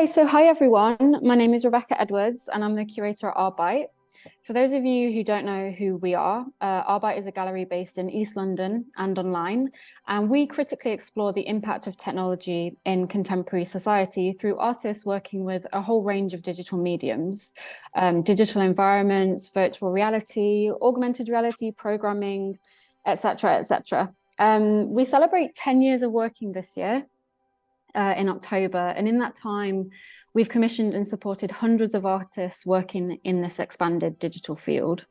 Okay, so hi everyone. My name is Rebecca Edwards and I'm the curator at Arbite. For those of you who don't know who we are, Arbite is a gallery based in East London and online, and we critically explore the impact of technology in contemporary society through artists working with a whole range of digital mediums, digital environments, virtual reality, augmented reality, programming, etc., etc. We celebrate 10 years of working this year. In October. And in that time, we've commissioned and supported hundreds of artists working in this expanded digital field.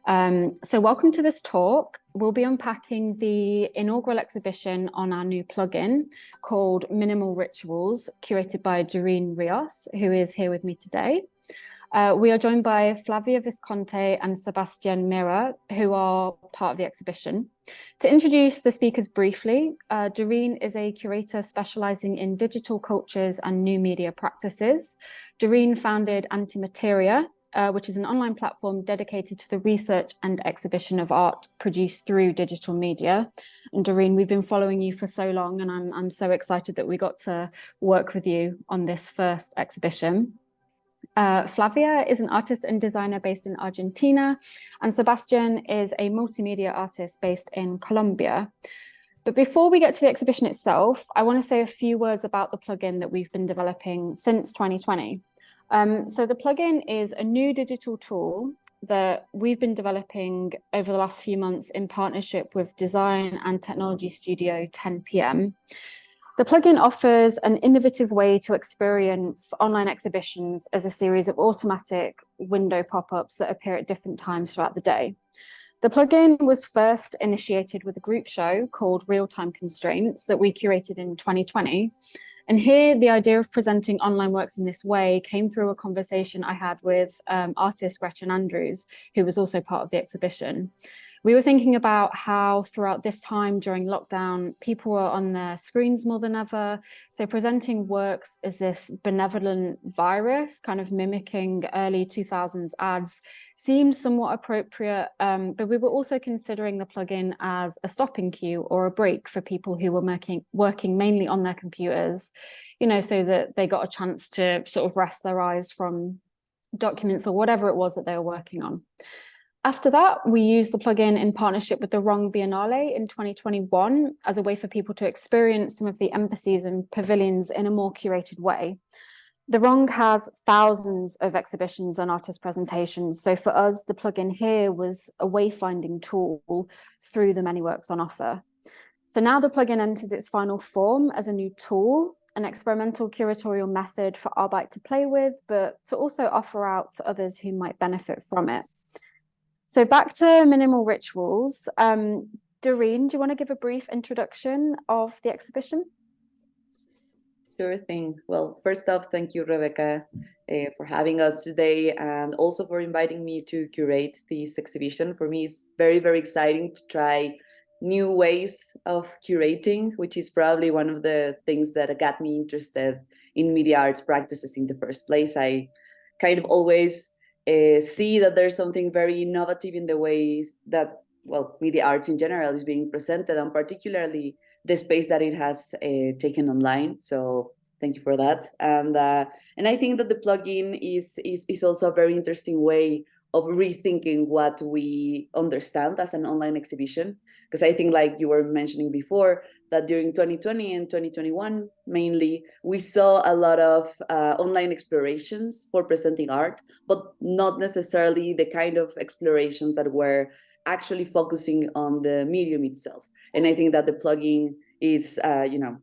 So welcome to this talk. We'll be unpacking the inaugural exhibition on our new plugin called Minimal Rituals, curated by Doreen Rios, who is here with me today. We are joined by Flavia Visconti and Sebastian Mira, who are part of the exhibition. To introduce the speakers briefly, Doreen is a curator specializing in digital cultures and new media practices. Doreen founded Antimateria, which is an online platform dedicated to the research and exhibition of art produced through digital media. And Doreen, we've been following you for so long, and I'm so excited that we got to work with you on this first exhibition. Flavia is an artist and designer based in Argentina, and Sebastian is a multimedia artist based in Colombia. But before we get to the exhibition itself, I want to say a few words about the plugin that we've been developing since 2020. So the plugin is a new digital tool that we've been developing over the last few months in partnership with design and technology studio 10PM. The plugin offers an innovative way to experience online exhibitions as a series of automatic window pop-ups that appear at different times throughout the day. The plugin was first initiated with a group show called Real-Time Constraints that we curated in 2020. And here, the idea of presenting online works in this way came through a conversation I had with artist Gretchen Andrews, who was also part of the exhibition. We were thinking about how throughout this time during lockdown, people were on their screens more than ever. So presenting works as this benevolent virus, kind of mimicking early 2000s ads, seemed somewhat appropriate. But we were also considering the plugin as a stopping cue or a break for people who were working mainly on their computers, so that they got a chance to sort of rest their eyes from documents or whatever it was that they were working on. After that, we used the plugin in partnership with the Rong Biennale in 2021 as a way for people to experience some of the embassies and pavilions in a more curated way. The Rong has thousands of exhibitions and artist presentations. So for us, the plugin here was a wayfinding tool through the many works on offer. So now the plugin enters its final form as a new tool, an experimental curatorial method for Arbite to play with, but to also offer out to others who might benefit from it. So back to Minimal Rituals. Doreen, do you want to give a brief introduction of the exhibition? Sure thing. Well, first off, thank you, Rebecca, for having us today and also for inviting me to curate this exhibition. For me, it's very, very exciting to try new ways of curating, which is probably one of the things that got me interested in media arts practices in the first place. I kind of always see that there's something very innovative in the ways that, media arts in general is being presented, and particularly the space that it has taken online. So thank you for that. And I think that the plugin is also a very interesting way of rethinking what we understand as an online exhibition. Because I think, like you were mentioning before, that during 2020 and 2021, mainly, we saw a lot of online explorations for presenting art, but not necessarily the kind of explorations that were actually focusing on the medium itself. And I think that the plugin is,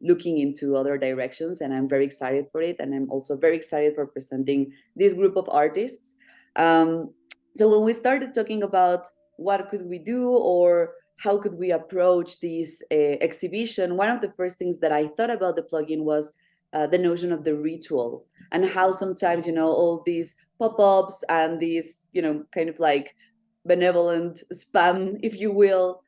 looking into other directions, and I'm very excited for it. And I'm also very excited for presenting this group of artists. So when we started talking about what could we do or how could we approach this exhibition, one of the first things that I thought about the plugin was the notion of the ritual, and how sometimes, all these pop-ups and these, kind of like benevolent spam, if you will,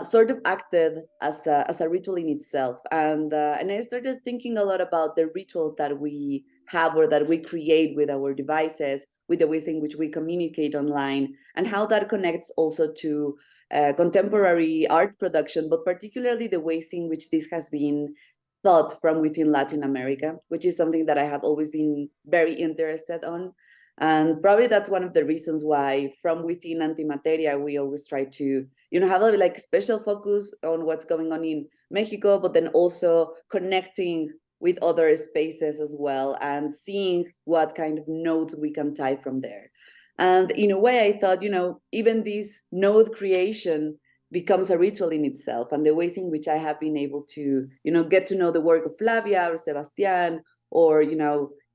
sort of acted as a ritual in itself. And I started thinking a lot about the ritual that we have or that we create with our devices, with the ways in which we communicate online, and how that connects also to contemporary art production, but particularly the ways in which this has been thought from within Latin America, which is something that I have always been very interested on. And probably that's one of the reasons why from within Antimateria, we always try to, have a like special focus on what's going on in Mexico, but then also connecting with other spaces as well and seeing what kind of nodes we can tie from there. And in a way, I thought, even this node creation becomes a ritual in itself, and the ways in which I have been able to, get to know the work of Flavia or Sebastian or,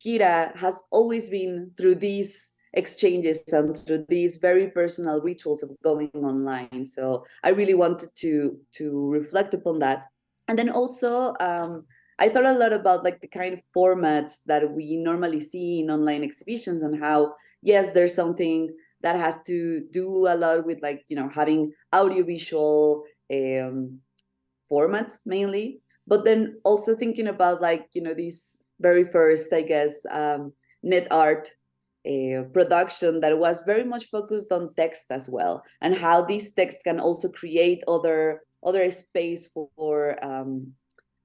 Kira has always been through these exchanges and through these very personal rituals of going online. So I really wanted to reflect upon that. And then also, I thought a lot about like the kind of formats that we normally see in online exhibitions and how, yes, there's something that has to do a lot with like, having audiovisual formats mainly, but then also thinking about like, these very first, I guess, net art production that was very much focused on text as well, and how these texts can also create other space for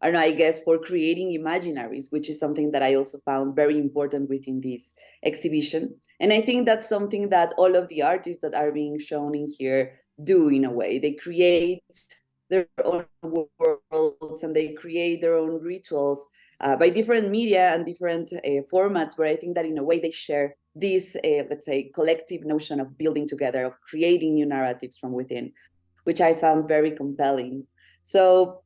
I don't know, I guess, for creating imaginaries, which is something that I also found very important within this exhibition. And I think that's something that all of the artists that are being shown in here do in a way. They create their own worlds and they create their own rituals by different media and different formats, where I think that in a way they share this, let's say, collective notion of building together, of creating new narratives from within, which I found very compelling. So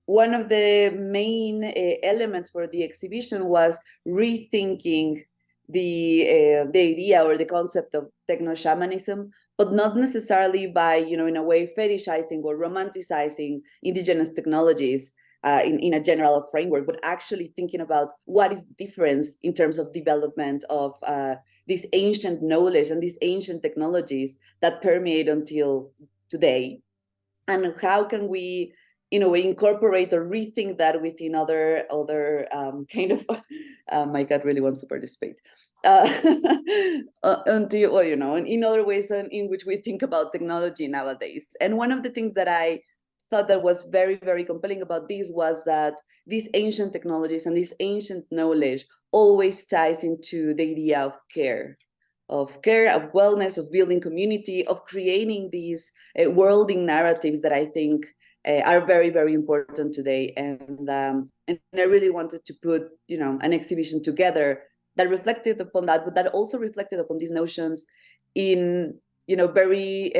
one of the main elements for the exhibition was rethinking the idea or the concept of techno-shamanism, but not necessarily by, in a way, fetishizing or romanticizing indigenous technologies in a general framework, but actually thinking about what is the difference in terms of development of this ancient knowledge and these ancient technologies that permeate until today, and how can we, in a way, incorporate or rethink that within other kind of my God really wants to participate until, well, in other ways in which we think about technology nowadays. And one of the things that I thought that was very, very compelling about this was that these ancient technologies and this ancient knowledge always ties into the idea of care, of wellness, of building community, of creating these worlding narratives that I think are very, very important today. And I really wanted to put, an exhibition together that reflected upon that, but that also reflected upon these notions in, very,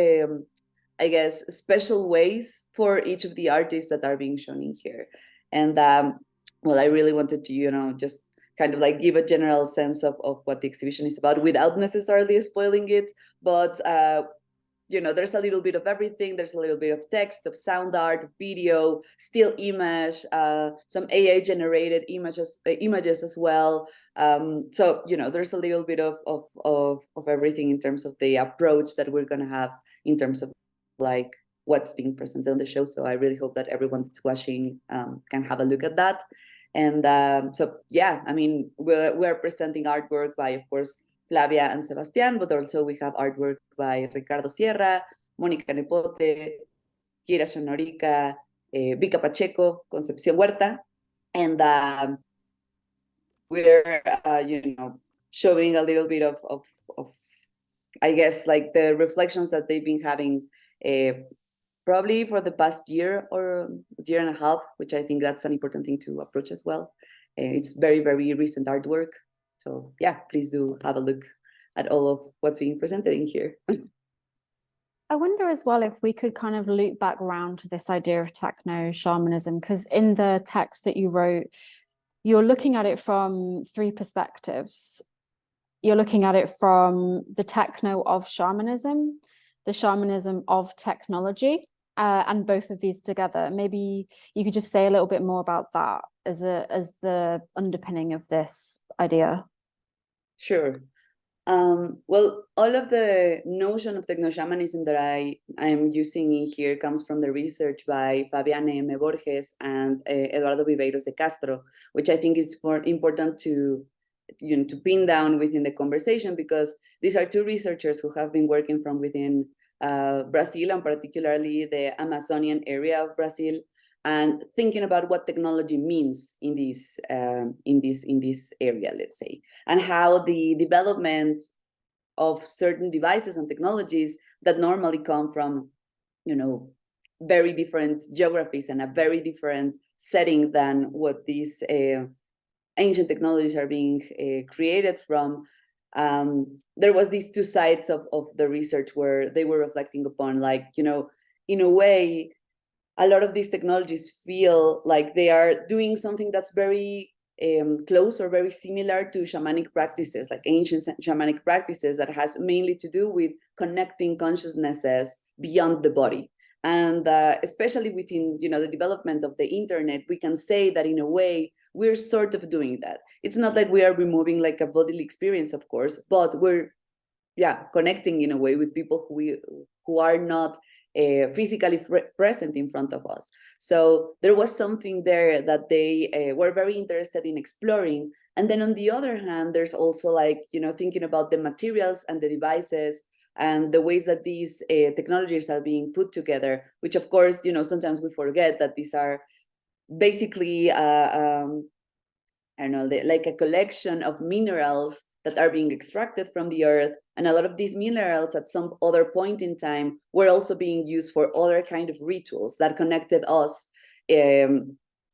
I guess, special ways for each of the artists that are being shown in here. And well, I really wanted to, just kind of like give a general sense of what the exhibition is about without necessarily spoiling it. But there's a little bit of everything. There's a little bit of text, of sound art, video, still image, some AI generated images as well. So there's a little bit of everything in terms of the approach that we're gonna have in terms of like what's being presented on the show. So I really hope that everyone that's watching can have a look at that. And so, yeah, I mean, we're presenting artwork by, of course, Flavia and Sebastian, but also we have artwork by Ricardo Sierra, Mónica Nepote, Kira Sonorica, Vika Pacheco, Concepción Huerta. And we're, showing a little bit of, I guess, like the reflections that they've been having probably for the past year or year and a half, which I think that's an important thing to approach as well. It's very, very recent artwork. So yeah, please do have a look at all of what's being presented in here. I wonder as well if we could kind of loop back around to this idea of techno shamanism, because in the text that you wrote, you're looking at it from three perspectives. You're looking at it from the techno of shamanism, the shamanism of technology, and both of these together. Maybe you could just say a little bit more about that as the underpinning of this idea. Sure. Well, all of the notion of techno-shamanism that I am using in here comes from the research by Fabiana M. Borges and Eduardo Viveiros de Castro, which I think is important to pin down within the conversation, because these are two researchers who have been working from within Brazil, and particularly the Amazonian area of Brazil, and thinking about what technology means in this area, let's say, and how the development of certain devices and technologies that normally come from, very different geographies and a very different setting than what these ancient technologies are being created from. There was these two sides of the research where they were reflecting upon, like, in a way, a lot of these technologies feel like they are doing something that's very close or very similar to shamanic practices, like ancient shamanic practices that has mainly to do with connecting consciousnesses beyond the body. And especially within, the development of the internet, we can say that in a way, we're sort of doing that. It's not like we are removing like a bodily experience, of course, but we're, connecting in a way with people who are not physically present in front of us. So there was something there that they were very interested in exploring. And then on the other hand, there's also like, thinking about the materials and the devices and the ways that these technologies are being put together, which of course, sometimes we forget that these are basically, I don't know, like a collection of minerals that are being extracted from the earth. And a lot of these minerals at some other point in time were also being used for other kind of rituals that connected us to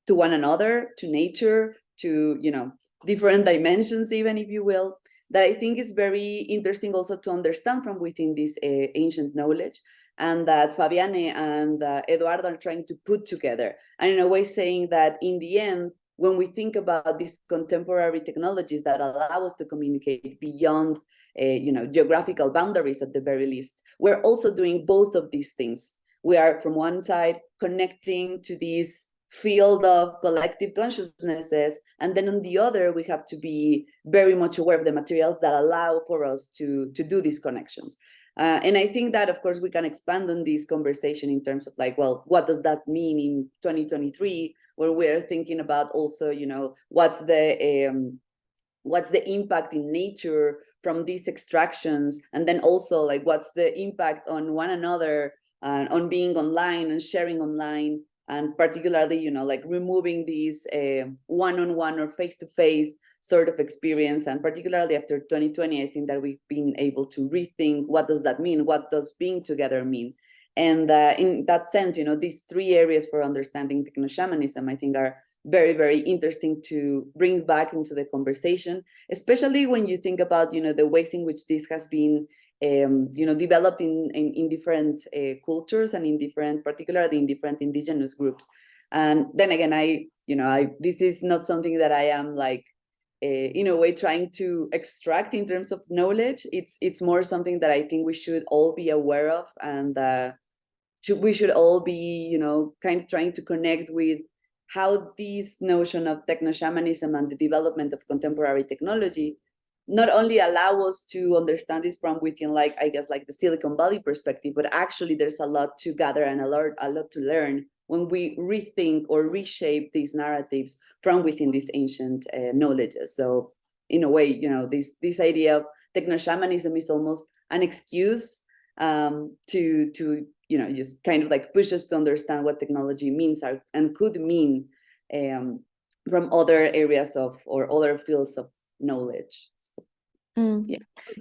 one another, to nature, to, different dimensions, even, if you will, that I think is very interesting also to understand from within this ancient knowledge, and that Fabiane and Eduardo are trying to put together. And in a way saying that in the end, when we think about these contemporary technologies that allow us to communicate beyond, geographical boundaries at the very least, we're also doing both of these things. We are, from one side, connecting to this field of collective consciousnesses, and then on the other, we have to be very much aware of the materials that allow for us to do these connections. And I think that, of course, we can expand on this conversation in terms of like, well, what does that mean in 2023, where we're thinking about also, what's the impact in nature from these extractions, and then also like what's the impact on one another, on being online and sharing online, and particularly, like removing these one-on-one or face-to-face sort of experience. And particularly after 2020, I think that we've been able to rethink what does that mean, what does being together mean. And in that sense, these three areas for understanding techno-shamanism, I think, are very, very interesting to bring back into the conversation, especially when you think about, the ways in which this has been, developed in different cultures and particularly in different indigenous groups. And then again, this is not something that I am like, in a way trying to extract in terms of knowledge. It's more something that I think we should all be aware of, and we should all be, kind of trying to connect with how this notion of techno-shamanism and the development of contemporary technology not only allow us to understand it from within, like, I guess, like the Silicon Valley perspective, but actually there's a lot to gather and a lot to learn when we rethink or reshape these narratives from within these ancient knowledges. So in a way, this idea of techno-shamanism is almost an excuse to just kind of like push us to understand what technology means and could mean from other areas or other fields of knowledge. So,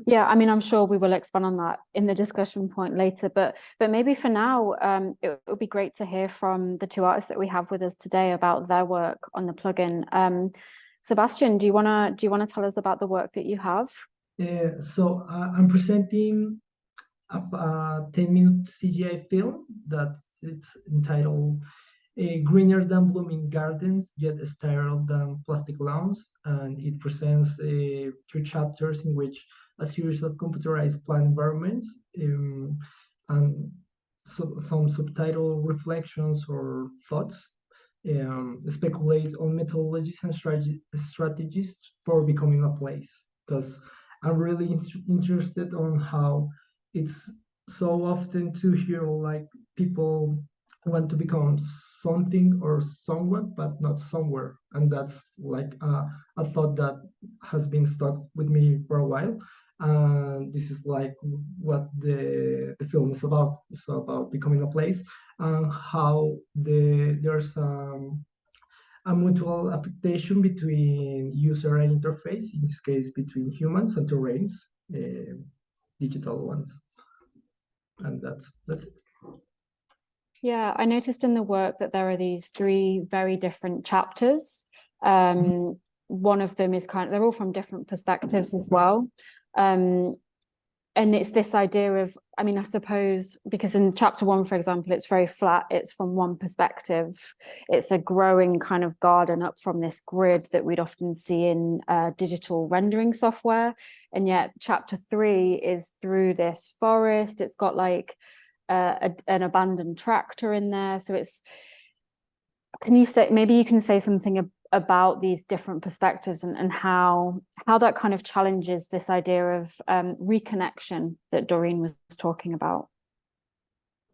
yeah, I mean, I'm sure we will expand on that in the discussion point later, but maybe for now, it would be great to hear from the two artists that we have with us today about their work on the plugin. Sebastian, do you want to tell us about the work that you have? So I'm presenting a 10-minute CGI film that it's entitled Greener Than Blooming Gardens, Yet Sterile Than Plastic Lawns, and it presents 3 chapters in which a series of computerized plant environments and some subtitle reflections or thoughts speculate on methodologies and strategies for becoming a place, because I'm really interested on how it's so often to hear like people want to become something or someone, but not somewhere. And that's like a thought that has been stuck with me for a while. And this is like what the film is about. It's about becoming a place and how there's a mutual affectation between user and interface, in this case between humans and terrains, digital ones. And that's it. Yeah, I noticed in the work that there are these 3 very different chapters. One of them is they're all from different perspectives as well. And it's this idea of, I mean, I suppose, because in chapter 1, for example, it's very flat, it's from one perspective. It's a growing kind of garden up from this grid that we'd often see in digital rendering software. And yet chapter 3 is through this forest. It's got like an abandoned tractor in there. So maybe you can say something about these different perspectives and how that kind of challenges this idea of reconnection that Doreen was talking about.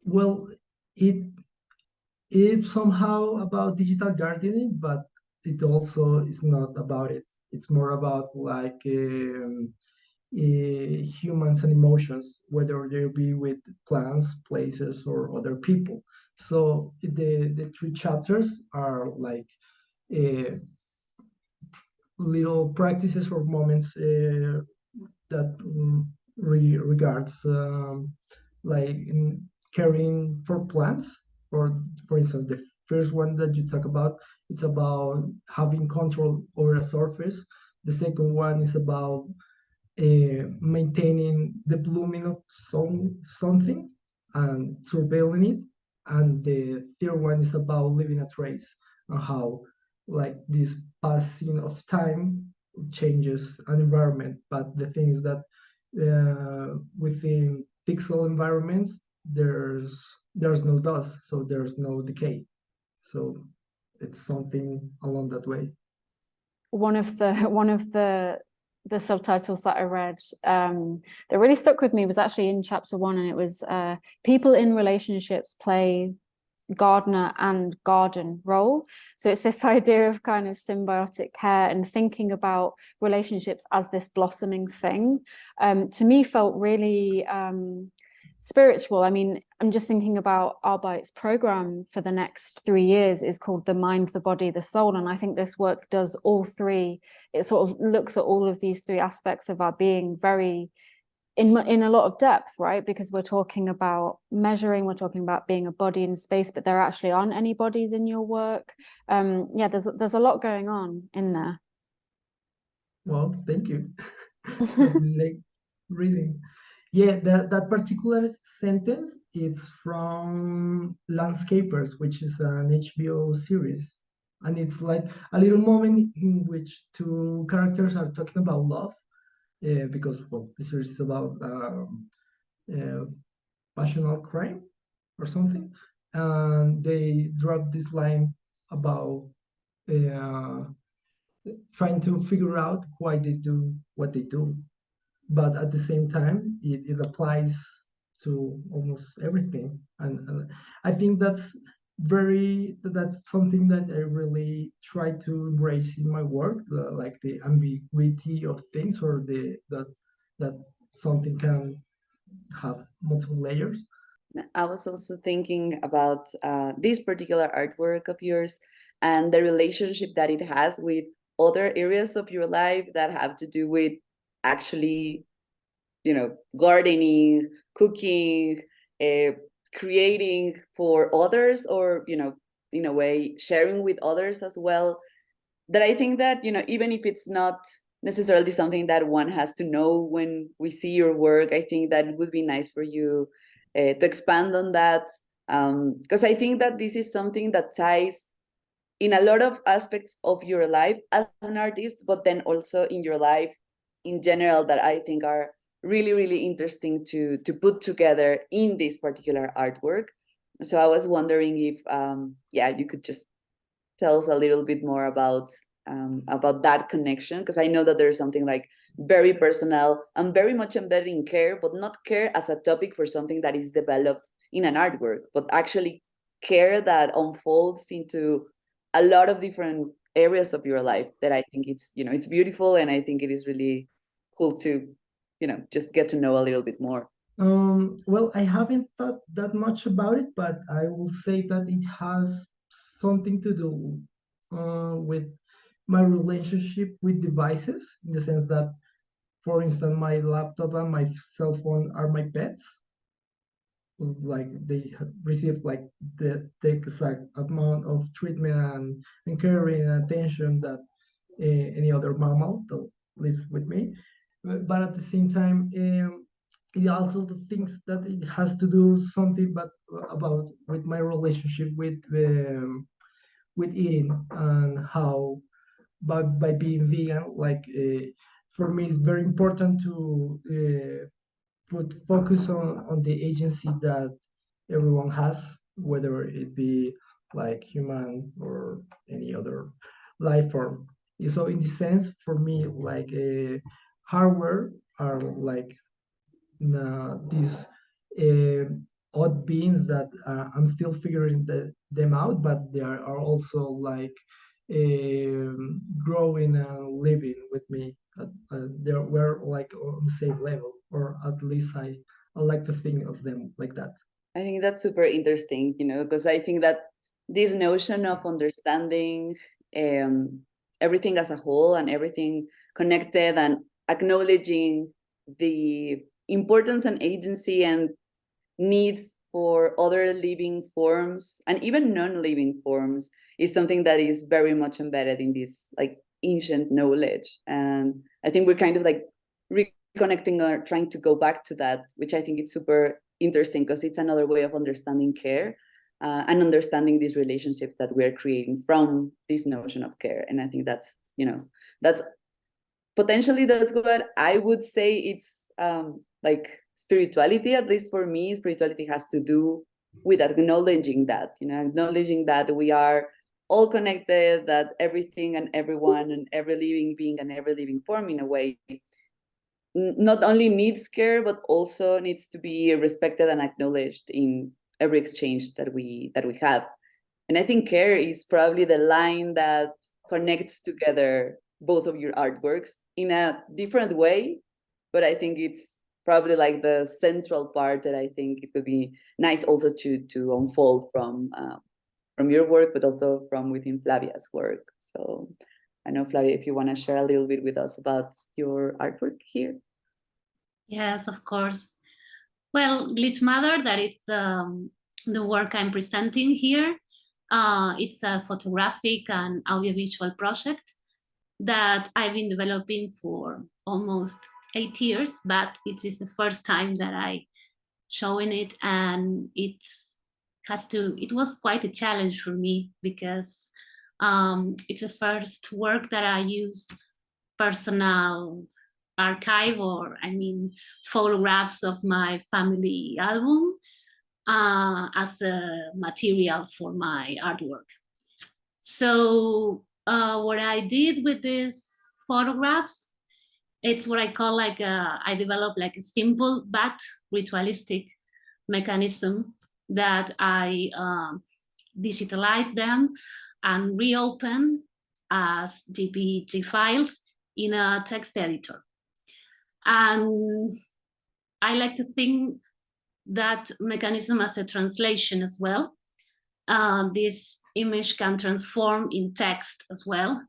Well, it's somehow about digital gardening, but it also is not about it. It's more about like humans and emotions, whether they be with plants, places, or other people. So the 3 chapters are like little practices or moments that regards like caring for plants. Or for instance, the first one that you talk about, it's about having control over a surface. The second one is about maintaining the blooming of something and surveilling it. And the third one is about leaving a trace, and how like this passing of time changes an environment. But the thing is that within pixel environments, there's no dust, so there's no decay. So it's something along that way. One of the subtitles that I read that really stuck with me was actually in chapter 1, and it was people in relationships play gardener and garden role. So it's this idea of kind of symbiotic care and thinking about relationships as this blossoming thing. To me felt really spiritual. I mean, I'm just thinking about Arbeit's program for the next 3 years is called The Mind, the Body, the Soul. And I think this work does all 3. It sort of looks at all of these 3 aspects of our being very in a lot of depth, right? Because we're talking about measuring, we're talking about being a body in space, but there actually aren't any bodies in your work. Yeah, there's a lot going on in there. Well, thank you. Like reading. Yeah, that particular sentence is from Landscapers, which is an HBO series. And it's like a little moment in which 2 characters are talking about love, because, well, the series is about uh, passional crime or something. And they drop this line about uh, trying to figure out why they do what they do. But at the same time, it applies to almost everything. And I think that's something that I really try to embrace in my work, like the ambiguity of things, or that something can have multiple layers. I was also thinking about this particular artwork of yours and the relationship that it has with other areas of your life that have to do with actually, gardening, cooking, creating for others, or, in a way, sharing with others as well. That I think that, even if it's not necessarily something that one has to know when we see your work, I think that it would be nice for you to expand on that. Because I think that this is something that ties in a lot of aspects of your life as an artist, but then also in your life in general, that I think are really, really interesting to put together in this particular artwork. So I was wondering if, you could just tell us a little bit more about that connection, because I know that there's something like very personal and very much embedded in care, but not care as a topic for something that is developed in an artwork, but actually care that unfolds into a lot of different areas of your life. That I think it's beautiful, and I think it is really cool to just get to know a little bit more? Well, I haven't thought that much about it, but I will say that it has something to do with my relationship with devices, in the sense that, for instance, my laptop and my cell phone are my pets. Like they have received like the exact amount of treatment and caring and attention that any other mammal that lives with me. But at the same time, it also thinks that it has to do something but about with my relationship with eating, and how by being vegan, like for me it's very important to put focus on the agency that everyone has, whether it be like human or any other life form. So in this sense, for me, like hardware are like these uh, odd beings that I'm still figuring them out, but they are also like growing and living with me. We're like on the same level, or at least I like to think of them like that. I think that's super interesting, because I think that this notion of understanding everything as a whole and everything connected, and acknowledging the importance and agency and needs for other living forms and even non-living forms is something that is very much embedded in this like ancient knowledge. And I think we're kind of like reconnecting or trying to go back to that, which I think is super interesting, because it's another way of understanding care and understanding these relationships that we're creating from this notion of care. And I think that's that's potentially that's what I would say. It's like spirituality, at least for me. Spirituality has to do with acknowledging that, acknowledging that we are all connected, that everything and everyone and every living being and every living form, in a way, not only needs care, but also needs to be respected and acknowledged in every exchange that we have. And I think care is probably the line that connects together both of your artworks in a different way, but I think it's probably like the central part that I think it would be nice also to unfold from your work, but also from within Flavia's work. So I know, Flavia, if you want to share a little bit with us about your artwork here. Yes, of course. Well, Glitch Mother, that is the work I'm presenting here. It's a photographic and audiovisual project that I've been developing for almost 8 years, but it is the first time that I showing it, and it was quite a challenge for me, because it's the first work that I use personal archive, or photographs of my family album as a material for my artwork. So what I did with these photographs, it's what I call I developed like a simple but ritualistic mechanism that I digitalize them and reopen as JPG files in a text editor. And I like to think that mechanism as a translation as well. This image can transform in text as well,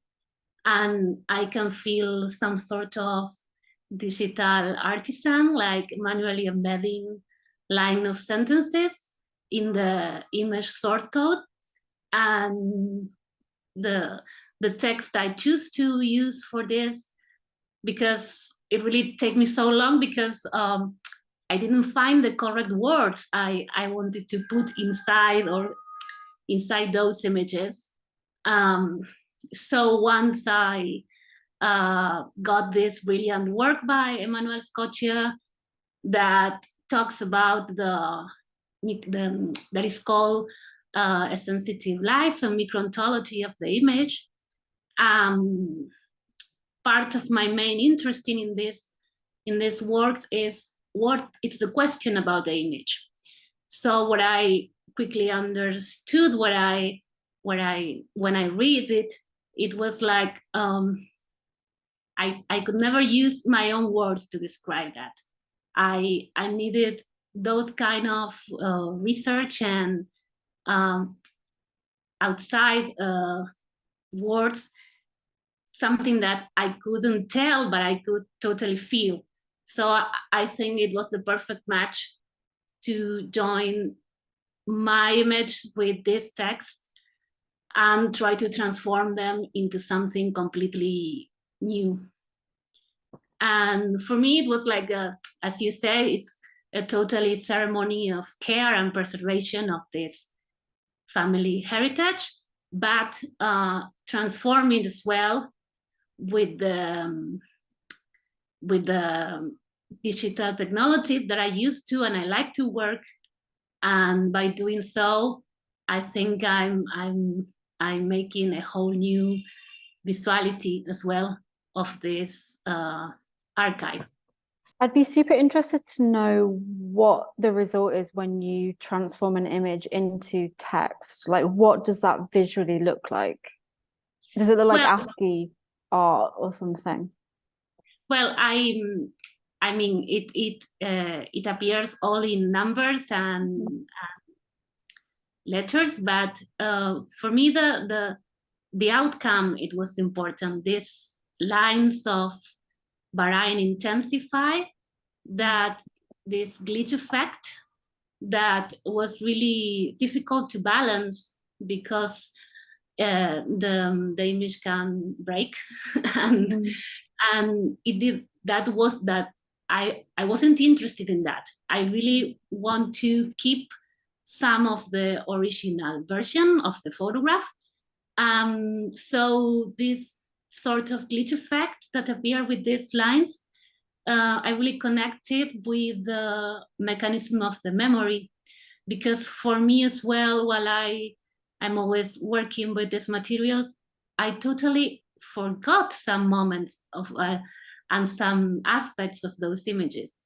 and I can feel some sort of digital artisan, like manually embedding line of sentences in the image source code. And the text I choose to use for this, because it really take me so long, because I didn't find the correct words I wanted to put inside those images. So once I got this brilliant work by Emmanuel Scotia that talks about that is called A Sensitive Life, a micro-ontology of the image. Part of my main interest in this works is it's the question about the image. So what I quickly understood when I read it, it was like I could never use my own words to describe that. I needed those kind of research and outside words, something that I couldn't tell, but I could totally feel. So I think it was the perfect match to join my image with this text and try to transform them into something completely new. And for me, it was like, as you say, it's a totally ceremony of care and preservation of this family heritage, but transforming as well with the digital technologies that I used to and I like to work. And by doing so, I think I'm making a whole new visuality as well of this archive. I'd be super interested to know what the result is when you transform an image into text. Like, what does that visually look like? Does it look like ASCII art or something? Well, I mean, it appears all in numbers and letters, but for me, the outcome, it was important. These lines of varying intensify, that this glitch effect that was really difficult to balance because the image can break and it did. That was that I wasn't interested in that. I really want to keep some of the original version of the photograph. So this sort of glitch effect that appear with these lines, I really connected with the mechanism of the memory, because for me as well, while I'm always working with these materials, I totally forgot some moments of and some aspects of those images.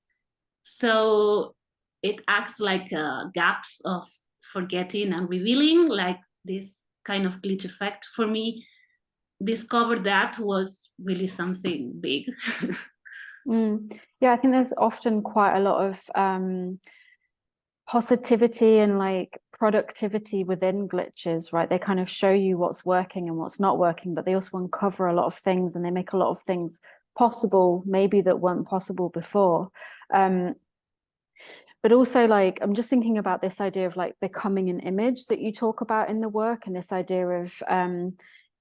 So it acts like gaps of forgetting and revealing, like this kind of glitch effect. For me, discover that was really something big. Yeah, I think there's often quite a lot of positivity and like productivity within glitches, right? They kind of show you what's working and what's not working, but they also uncover a lot of things and they make a lot of things possible, maybe that weren't possible before. But also, like, I'm just thinking about this idea of like becoming an image that you talk about in the work, and this idea of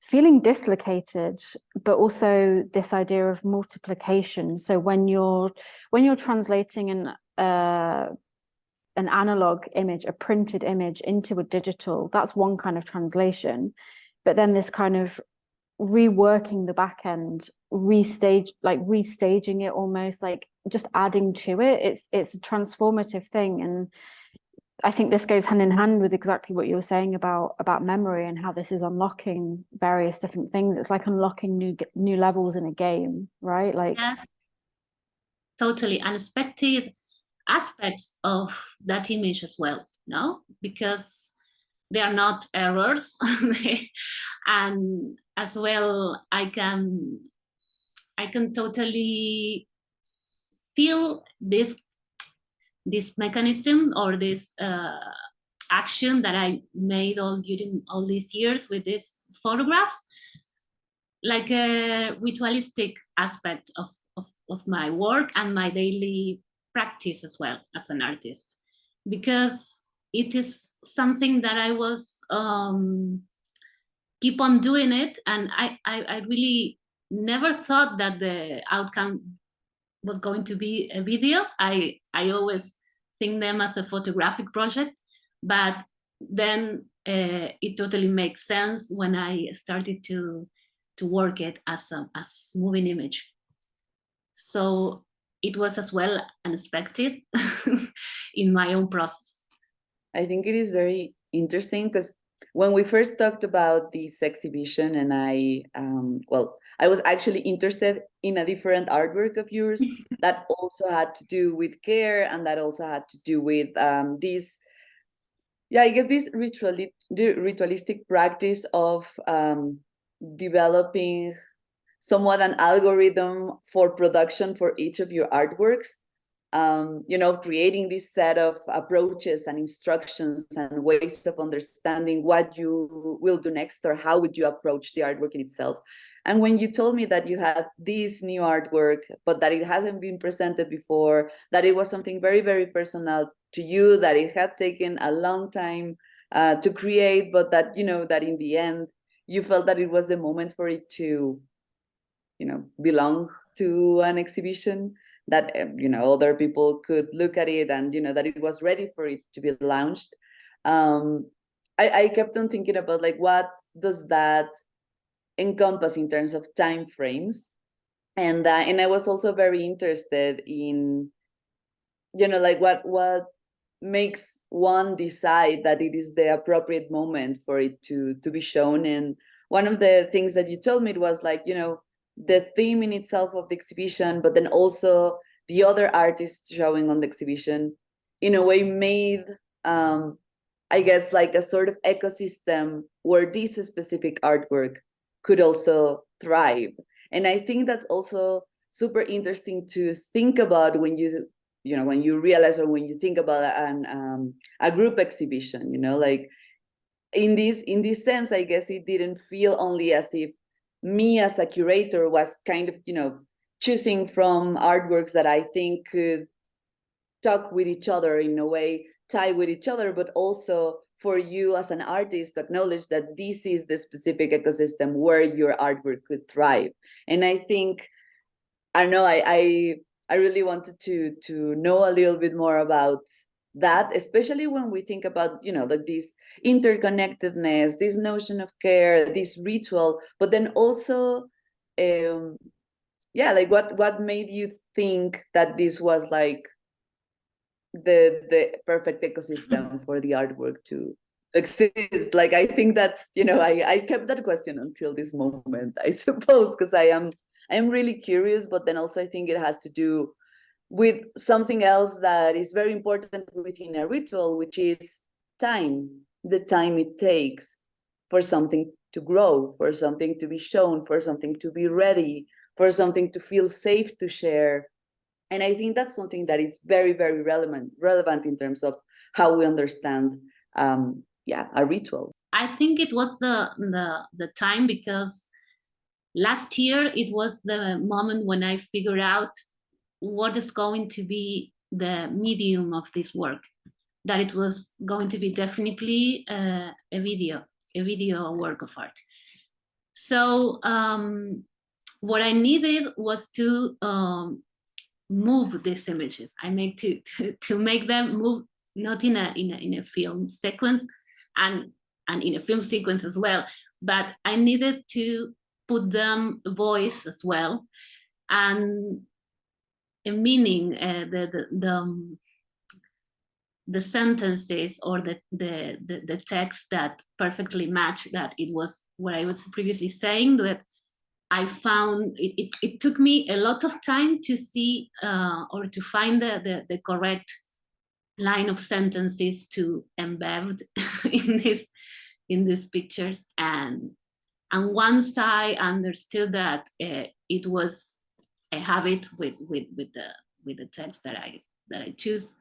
feeling dislocated, but also this idea of multiplication. So when you're translating an analog image, a printed image, into a digital, that's one kind of translation. But then this kind of reworking the back end, restaging it, almost like just adding to it. It's a transformative thing. And I think this goes hand in hand with exactly what you were saying about memory and how this is unlocking various different things. It's like unlocking new levels in a game, right? Like, yes, totally unexpected aspects of that image as well, no? Because they are not errors. And as well, I can totally feel this mechanism or this action that I made during all these years with these photographs, like a ritualistic aspect of my work and my daily practice as well as an artist, because it is something that I was keep on doing it, and I really never thought that the outcome was going to be a video. I always think them as a photographic project, but then it totally makes sense when I started to work it as moving image. So it was as well unexpected in my own process. I think it is very interesting because when we first talked about this exhibition, and I was actually interested in a different artwork of yours that also had to do with care, and that also had to do with this ritualistic practice of developing somewhat an algorithm for production for each of your artworks. You know, creating this set of approaches and instructions and ways of understanding what you will do next, or how would you approach the artwork in itself. And when you told me that you had this new artwork, but that it hasn't been presented before, that it was something very, very personal to you, that it had taken a long time to create, but that, you know, that in the end, you felt that it was the moment for it to, you know, belong to an exhibition, that, you know, other people could look at it, and, you know, that it was ready for it to be launched. I kept on thinking about, like, what does that encompass in terms of time frames? And I was also very interested in, you know, like, what makes one decide that it is the appropriate moment for it to be shown. And one of the things that you told me, it was like, you know, the theme in itself of the exhibition, but then also the other artists showing on the exhibition, in a way made, I guess, like a sort of ecosystem where this specific artwork could also thrive. And I think that's also super interesting to think about when you know, when you realize, or when you think about a group exhibition, you know, like, in this sense, I guess it didn't feel only as if me as a curator was kind of, you know, choosing from artworks that I think could talk with each other, in a way, tie with each other, but also for you as an artist to acknowledge that this is the specific ecosystem where your artwork could thrive. And I think, I don't know, I really wanted to know a little bit more about that, especially when we think about, you know, like, this interconnectedness, this notion of care, this ritual, but then also, yeah, like, what made you think that this was like the perfect ecosystem for the artwork to exist? Like, I think that's, you know, I kept that question until this moment, I suppose, because I am really curious, but then also I think it has to do with something else that is very important within a ritual, which is time, the time it takes for something to grow, for something to be shown, for something to be ready, for something to feel safe to share. And I think that's something that is very, very relevant in terms of how we understand, yeah, a ritual. I think it was the time, because last year it was the moment when I figured out what is going to be the medium of this work, that it was going to be definitely a video work of art. So what I needed was to move these images. I made to make them move, not in a film sequence, and in a film sequence as well, but I needed to put them voice as well, and a meaning, the sentences or the text that perfectly match that. It was what I was previously saying, that I found it took me a lot of time to see or to find the correct line of sentences to embed in these pictures, and once I understood that it was a habit with the text that I choose,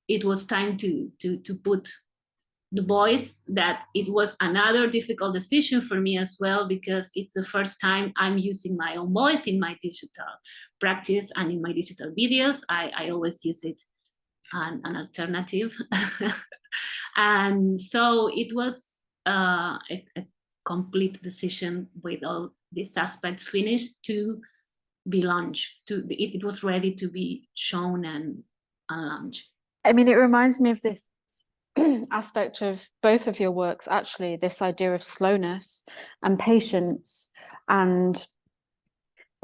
it was time to put the voice. That it was another difficult decision for me as well, because it's the first time I'm using my own voice in my digital practice and in my digital videos. I always use it an alternative. And so it was a complete decision, with all these aspects finished, to be launched. It was ready to be shown and launched. I mean, it reminds me of this aspect of both of your works, actually, this idea of slowness and patience. And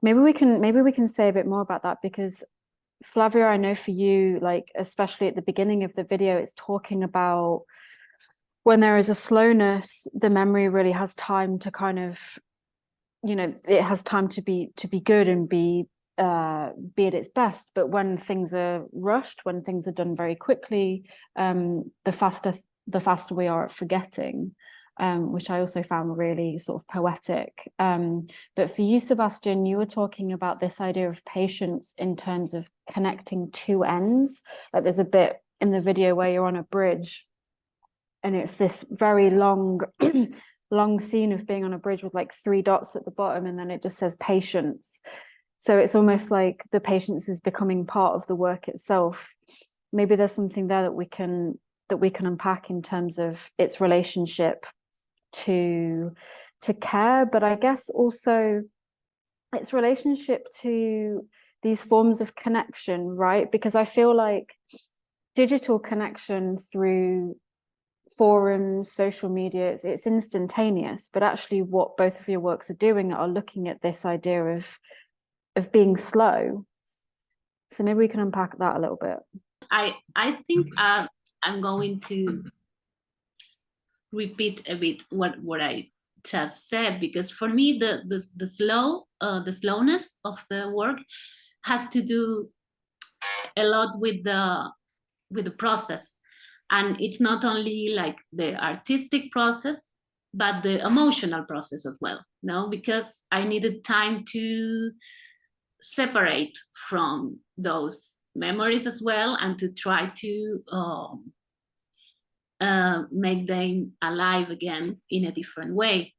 maybe we can say a bit more about that, because Flavia, I know for you, like, especially at the beginning of the video, it's talking about when there is a slowness, the memory really has time to kind of, you know, it has time to be good and be at its best. But when things are rushed, when things are done very quickly, the faster we are at forgetting. which I also found really sort of poetic. But for you, Sebastian, you were talking about this idea of patience in terms of connecting two ends. Like there's a bit in the video where you're on a bridge and it's this very long, long scene of being on a bridge with like 3 dots at the bottom, and then it just says patience. So it's almost like the patience is becoming part of the work itself. Maybe there's something there that we can unpack in terms of its relationship to care, but I guess also its relationship to these forms of connection, right? Because I feel like digital connection through forums, social media, it's instantaneous, but actually what both of your works are doing are looking at this idea of being slow. So maybe we can unpack that a little bit. I think I'm going to repeat a bit what I just said, because for me the slowness of the work has to do a lot with the process, and it's not only like the artistic process but the emotional process as well, no, because I needed time to separate from those memories as well and to try to make them alive again in a different way.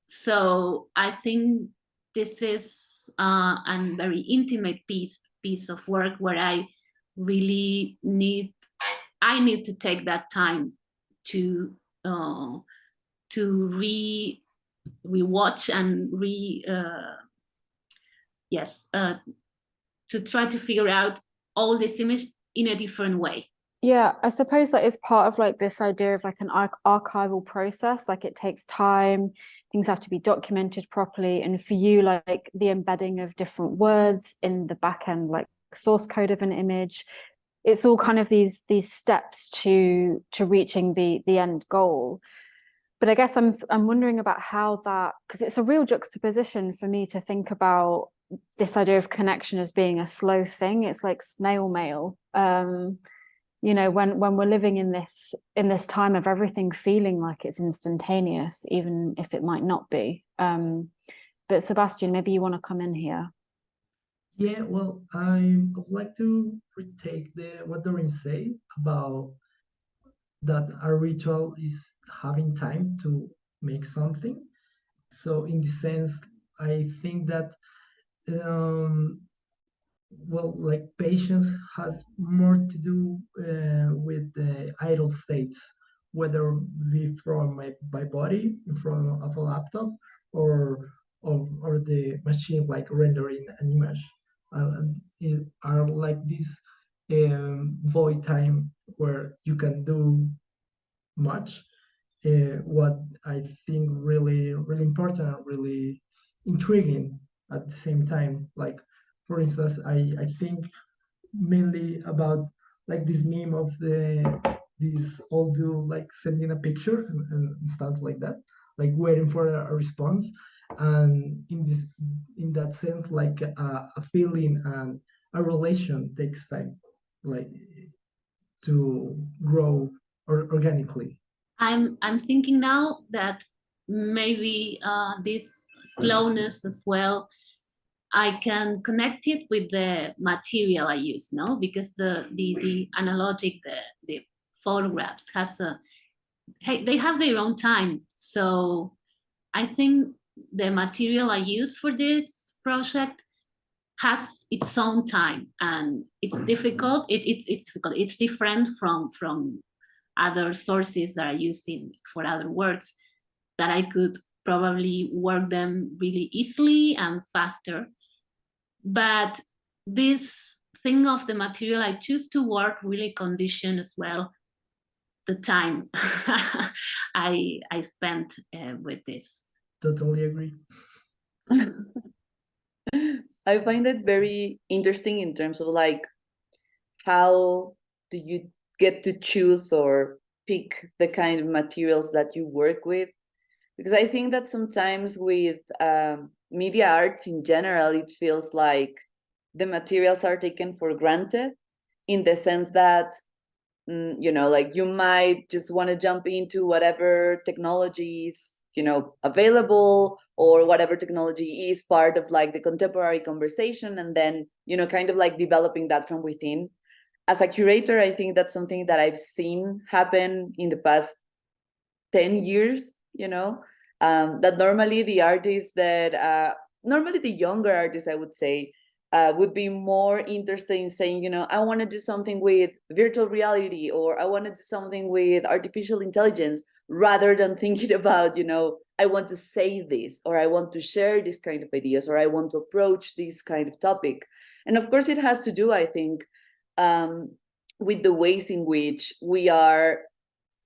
So I think this is a very intimate piece of work where I really need to take that time to rewatch and to try to figure out all this image in a different way. Yeah, I suppose that is part of like this idea of like an archival process. Like it takes time, things have to be documented properly, and for you, like the embedding of different words in the back end, like source code of an image, it's all kind of these steps to reaching the end goal. But I guess I'm wondering about how that, because it's a real juxtaposition for me to think about this idea of connection as being a slow thing. It's like snail mail. You know, when we're living in this time of everything feeling like it's instantaneous, even if it might not be. But Sebastian, maybe you want to come in here. Yeah, well, I would like to retake what Doreen said about that our ritual is having time to make something. So in this sense, I think that well, like patience has more to do with the idle states, whether be from my body in front of a laptop or the machine like rendering an image. It are like this void time where you can do much. What I think really important, really intriguing at the same time. Like for instance, I think mainly about like this meme of this old dude like sending a picture and stuff like that, like waiting for a response. And in that sense, like a feeling and a relation takes time, like to grow organically. I'm thinking now that maybe this slowness as well, I can connect it with the material I use, no? Because the analogic, the photographs they have their own time. So I think the material I use for this project has its own time, and it's difficult. It's difficult. It's different from other sources that I use for other works, that I could probably work them really easily and faster. But this thing of the material I choose to work really condition as well the time I spent with this. Totally agree. I find it very interesting in terms of like, how do you get to choose or pick the kind of materials that you work with? Because I think that sometimes with media arts in general, it feels like the materials are taken for granted, in the sense that you know, like you might just want to jump into whatever technology is, you know, available, or whatever technology is part of like the contemporary conversation, and then, you know, kind of like developing that from within. As a curator, I think that's something that I've seen happen in the past 10 years, you know, that normally the artists that, normally the younger artists, I would say, would be more interested in saying, you know, I want to do something with virtual reality, or I want to do something with artificial intelligence, rather than thinking about, you know, I want to say this, or I want to share this kind of ideas, or I want to approach this kind of topic. And of course, it has to do, I think, with the ways in which we are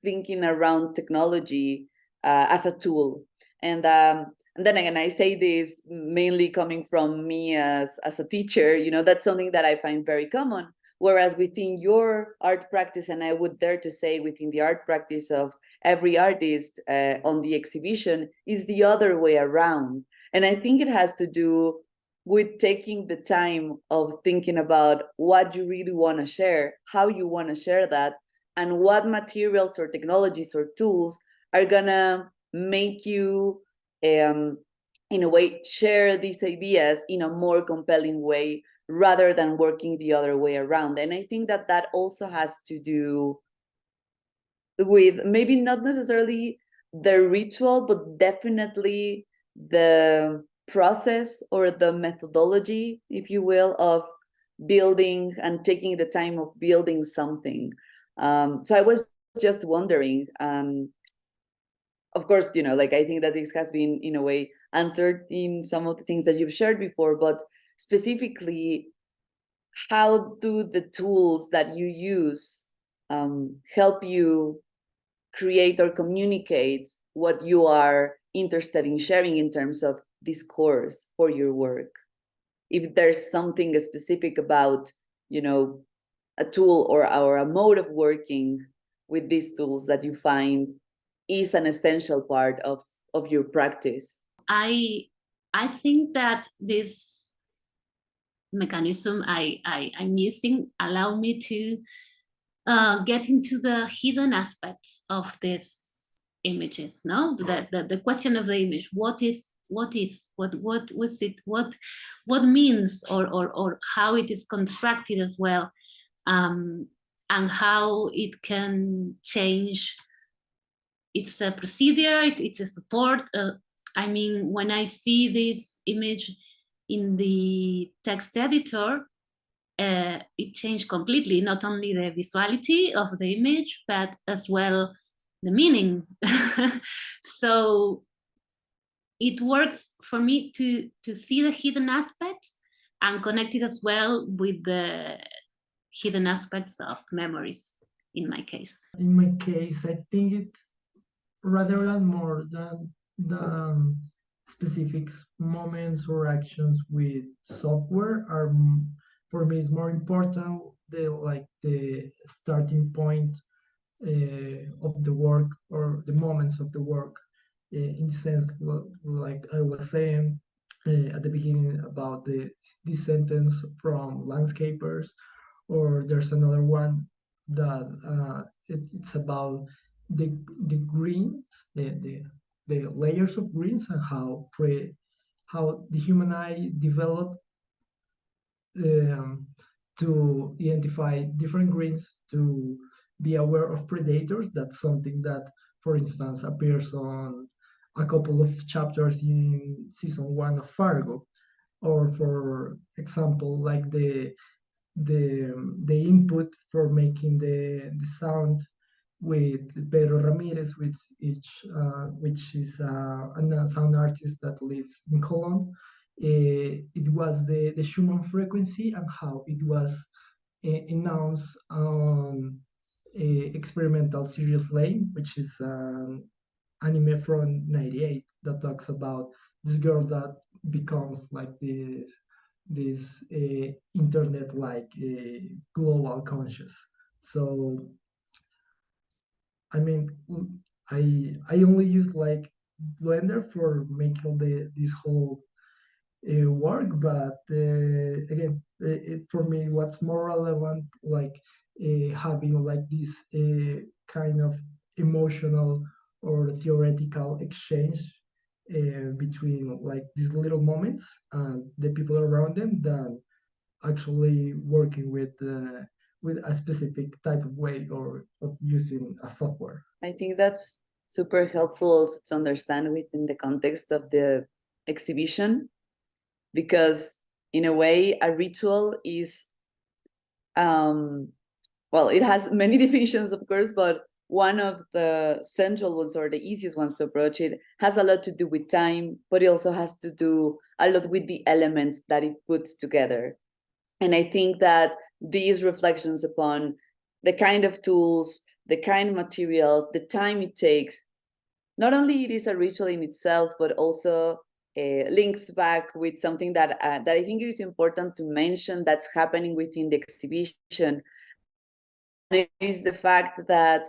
thinking around technology as a tool. And then again, I say this mainly coming from me as a teacher, you know, that's something that I find very common. Whereas within your art practice, and I would dare to say within the art practice of every artist on the exhibition, is the other way around. And I think it has to do with taking the time of thinking about what you really want to share, how you want to share that, and what materials or technologies or tools are gonna make you, in a way, share these ideas in a more compelling way, rather than working the other way around. And I think that that also has to do with maybe not necessarily the ritual, but definitely the process or the methodology, if you will, of building and taking the time of building something. So I was just wondering, of course, you know, like I think that this has been in a way answered in some of the things that you've shared before, but specifically, how do the tools that you use help you create or communicate what you are interested in sharing in terms of discourse for your work? If there's something specific about, you know, a tool or a mode of working with these tools that you find is an essential part of your practice. I think that this mechanism I'm using allow me to get into the hidden aspects of these images. No, the question of the image: what was it? What means, or how it is constructed as well, and how it can change. It's a procedure. It's a support. I mean, when I see this image in the text editor, it changed completely, not only the visuality of the image, but as well the meaning. So it works for me to see the hidden aspects and connect it as well with the hidden aspects of memories, in my case. In my case, I think it's rather than more than the specific moments or actions with software are for me is more important the starting point of the work, or the moments of the work, in the sense, like I was saying at the beginning about this sentence from Landscapers, or there's another one that it's about the greens, the layers of greens, and how the human eye developed to identify different greens, to be aware of predators. That's something that, for instance, appears on a couple of chapters in season 1 of Fargo, or for example, like the input for making the sound with Pedro Ramirez, which is a sound artist that lives in Cologne. It was the Schumann frequency, and how it was announced on Experimental Serious Lane, which is an anime from '98 that talks about this girl that becomes like this internet like global conscious. So I mean, I only use like Blender for making this whole work, but again, for me, what's more relevant, like having like this kind of emotional or theoretical exchange between like these little moments and the people around them than actually working with a specific type of way or of using a software. I think that's super helpful also to understand within the context of the exhibition, because in a way, a ritual is, well, it has many definitions, of course, but one of the central ones or the easiest ones to approach it has a lot to do with time, but it also has to do a lot with the elements that it puts together. And I think that these reflections upon the kind of tools, the kind of materials, the time it takes, not only it is a ritual in itself, but also links back with something that that I think is important to mention that's happening within the exhibition. And it is the fact that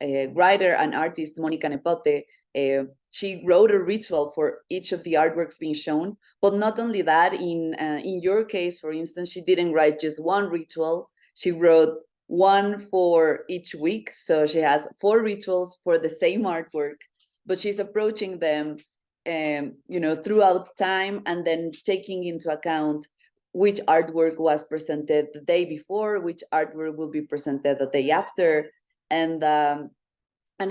a writer and artist, Mónica Nepote, she wrote a ritual for each of the artworks being shown. But not only that, in your case, for instance, she didn't write just one ritual. She wrote one for each week. So she has 4 rituals for the same artwork, but she's approaching them, throughout time, and then taking into account which artwork was presented the day before, which artwork will be presented the day after, and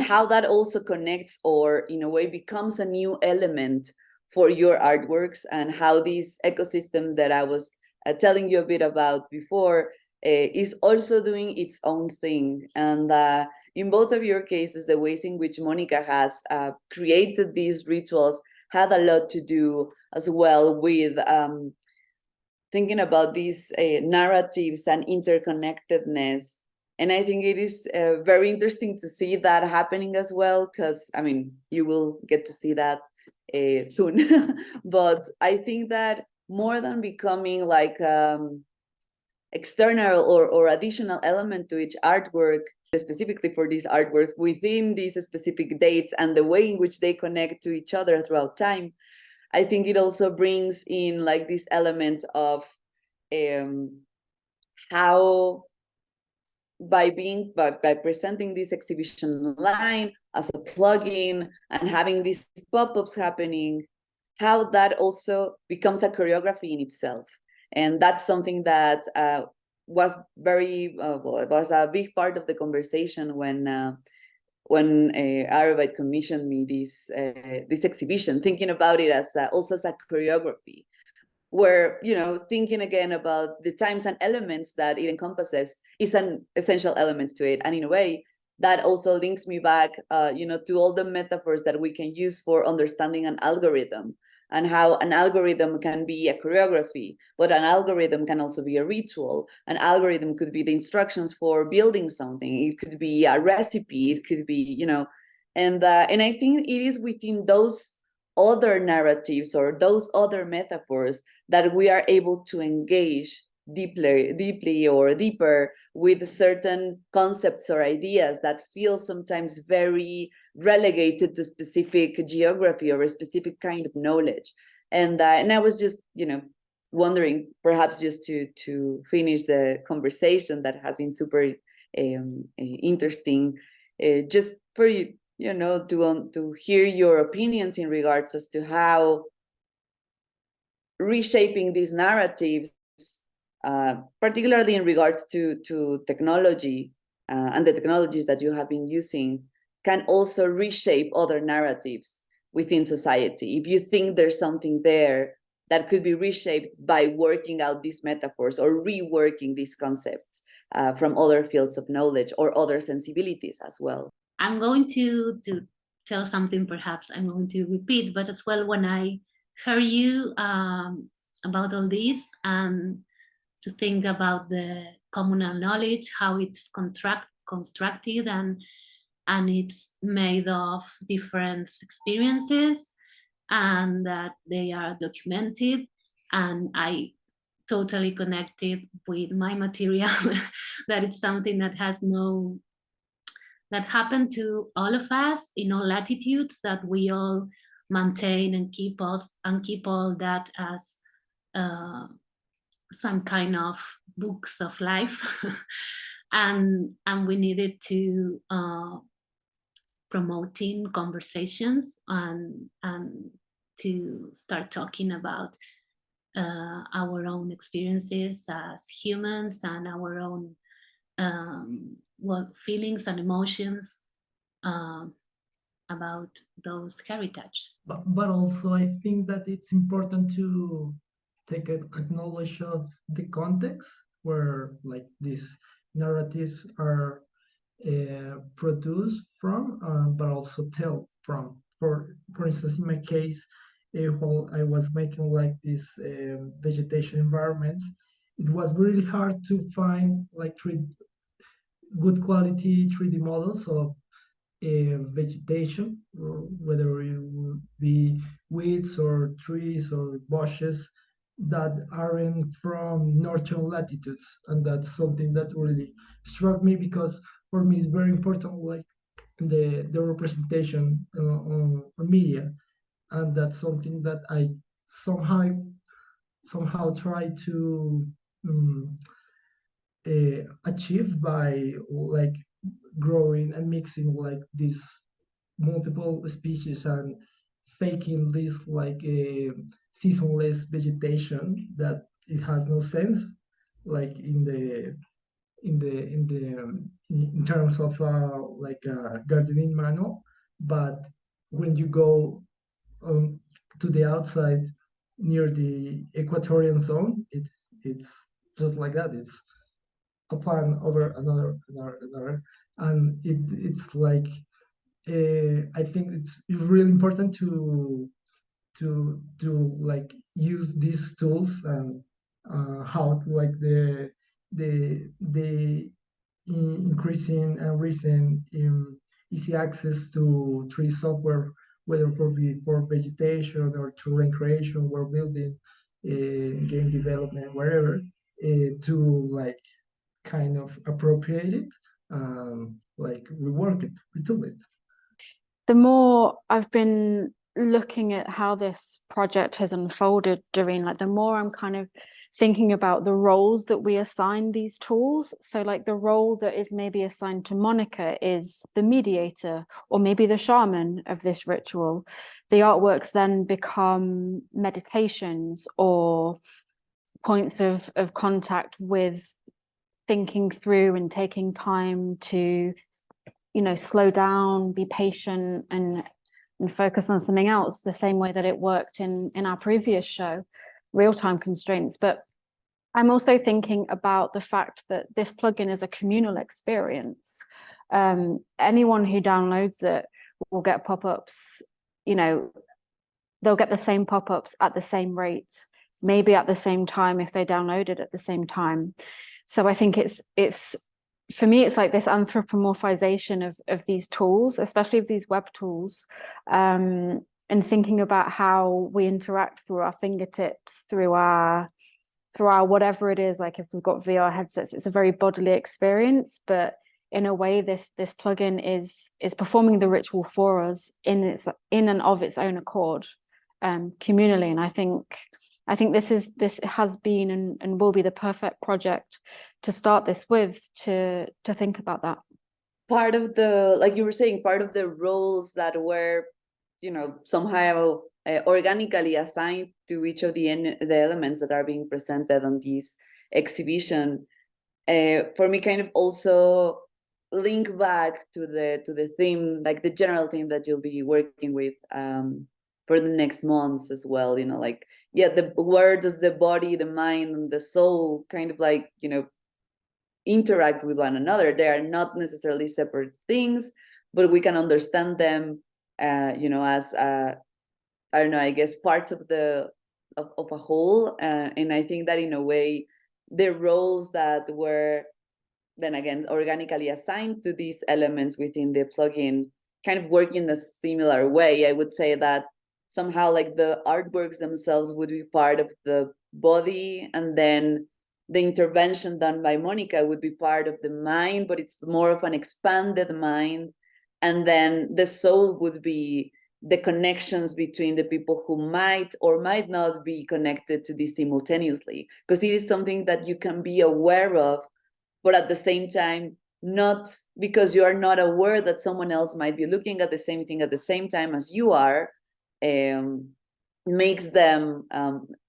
how that also connects or in a way becomes a new element for your artworks, and how this ecosystem that I was telling you a bit about before is also doing its own thing. And in both of your cases, the ways in which Mónica has created these rituals had a lot to do as well with thinking about these narratives and interconnectedness. And I think it is very interesting to see that happening as well, because, I mean, you will get to see that soon. But I think that more than becoming like external or additional element to each artwork, specifically for these artworks within these specific dates and the way in which they connect to each other throughout time, I think it also brings in like this element of how by presenting this exhibition online as a plugin and having these pop-ups happening, how that also becomes a choreography in itself. And that's something that was very well, it was a big part of the conversation when Aravite commissioned me this exhibition, thinking about it as also as a choreography, where, thinking again about the times and elements that it encompasses is an essential element to it. And in a way, that also links me back, to all the metaphors that we can use for understanding an algorithm, and how an algorithm can be a choreography, but an algorithm can also be a ritual. An algorithm could be the instructions for building something. It could be a recipe. It could be, and I think it is within those other narratives or those other metaphors that we are able to engage deeply or deeper with certain concepts or ideas that feel sometimes very relegated to specific geography or a specific kind of knowledge. And I was just, wondering, perhaps just to finish the conversation that has been super interesting, just for you, to hear your opinions in regards as to how reshaping these narratives, particularly in regards to technology and the technologies that you have been using, can also reshape other narratives within society. If you think there's something there that could be reshaped by working out these metaphors or reworking these concepts from other fields of knowledge or other sensibilities as well. I'm going to tell something, perhaps I'm going to repeat, but as well, when I heard you about all this, and to think about the communal knowledge, how it's constructed and it's made of different experiences, and that they are documented, and I totally connected with my material that it's something that happened to all of us in all latitudes, that we all maintain and keep all that as some kind of books of life. and we needed to promoting conversations and to start talking about our own experiences as humans and our own feelings and emotions about those heritage. But also, I think that it's important to take acknowledge of the context where like these narratives are produced from, but also tell from. For instance, in my case, while I was making like these vegetation environments, it was really hard to find like good quality 3D models of vegetation, whether it would be weeds or trees or bushes that aren't from northern latitudes. And that's something that really struck me, because for me it's very important, like the representation on media. And that's something that I somehow try to achieve by like growing and mixing like these multiple species and faking this like a seasonless vegetation that it has no sense, like in terms of like a gardening manual. But when you go to the outside near the equatorial zone, it's just like that. It's a plan over another, and it's like I think it's really important to like use these tools, and how like the increasing and recent easy access to tree software, whether for vegetation or terrain creation, world building, game development, wherever, to like kind of appropriate it, like rework it, retool it. The more I've been looking at how this project has unfolded, Doreen, like the more I'm kind of thinking about the roles that we assign these tools. So like the role that is maybe assigned to Monica is the mediator, or maybe the shaman of this ritual. The artworks then become meditations or points of contact with thinking through and taking time to, you know, slow down, be patient, and focus on something else, the same way that it worked in our previous show, Real-Time Constraints. But I'm also thinking about the fact that this plugin is a communal experience. Anyone who downloads it will get pop-ups, you know, they'll get the same pop-ups at the same rate, maybe at the same time if they download it at the same time. So I think it's for me, it's like this anthropomorphization of these tools, especially of these web tools, and thinking about how we interact through our fingertips, through our whatever it is. Like if we've got VR headsets, it's a very bodily experience, but in a way, this plugin is performing the ritual for us in and of its own accord, communally. And I think this has been and will be the perfect project to start this with, to think about that. Part of the, like you were saying, part of the roles that were, you know, somehow organically assigned to each of the elements that are being presented on this exhibition, for me kind of also link back to the theme, like the general theme that you'll be working with for the next months as well. You know, like, yeah, where does the body, the mind, and the soul kind of like, you know, interact with one another? They are not necessarily separate things, but we can understand them, you know, as I don't know, I guess parts of of a whole. And I think that in a way, the roles that were then again organically assigned to these elements within the plugin kind of work in a similar way. I would say that somehow like the artworks themselves would be part of the body, and then the intervention done by Monica would be part of the mind, but it's more of an expanded mind. And then the soul would be the connections between the people who might or might not be connected to this simultaneously, because it is something that you can be aware of, but at the same time, not because you are not aware that someone else might be looking at the same thing at the same time as you are, makes them,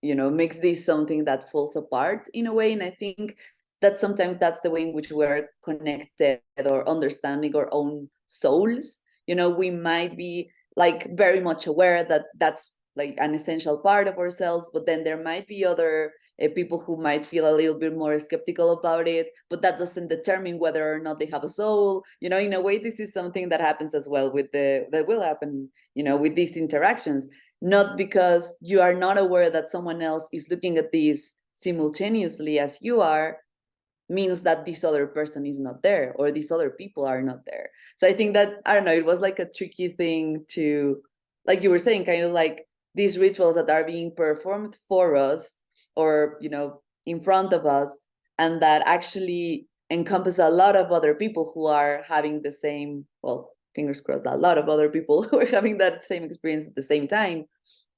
makes this something that falls apart in a way. And I think that sometimes that's the way in which we're connected or understanding our own souls. We might be like very much aware that that's like an essential part of ourselves, but then there might be other people who might feel a little bit more skeptical about it, but that doesn't determine whether or not they have a soul. In a way, this is something that happens as well that will happen, with these interactions, not because you are not aware that someone else is looking at this simultaneously as you are, means that this other person is not there or these other people are not there. So I think that, I don't know, it was like a tricky thing to, like you were saying, kind of like these rituals that are being performed for us or, in front of us, and that actually encompass a lot of other people who are having the same, well, fingers crossed, a lot of other people who are having that same experience at the same time.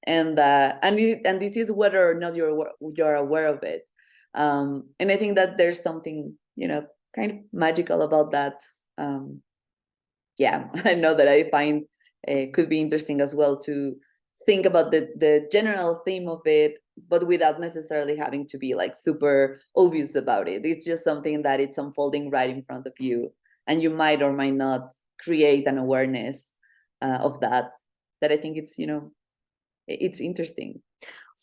And this is whether or not you're aware of it. And I think that there's something, kind of magical about that. I know that I find it could be interesting as well to think about the general theme of it, but without necessarily having to be like super obvious about it. It's just something that it's unfolding right in front of you, and you might or might not create an awareness of that I think it's, it's interesting.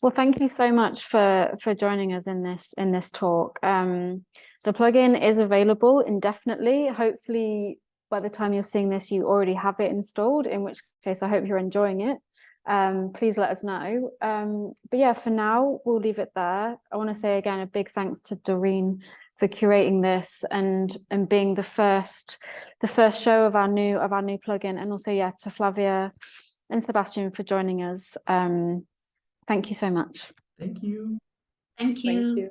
Well, thank you so much for joining us in this talk. The plugin is available indefinitely. Hopefully, by the time you're seeing this, you already have it installed, in which case I hope you're enjoying it. Please let us know. But yeah, for now, we'll leave it there. I want to say again a big thanks to Doreen for curating this and being the first show of our new plugin, and also to Flavia and Sebastian for joining us. Thank you so much. Thank you. Thank you. Thank you.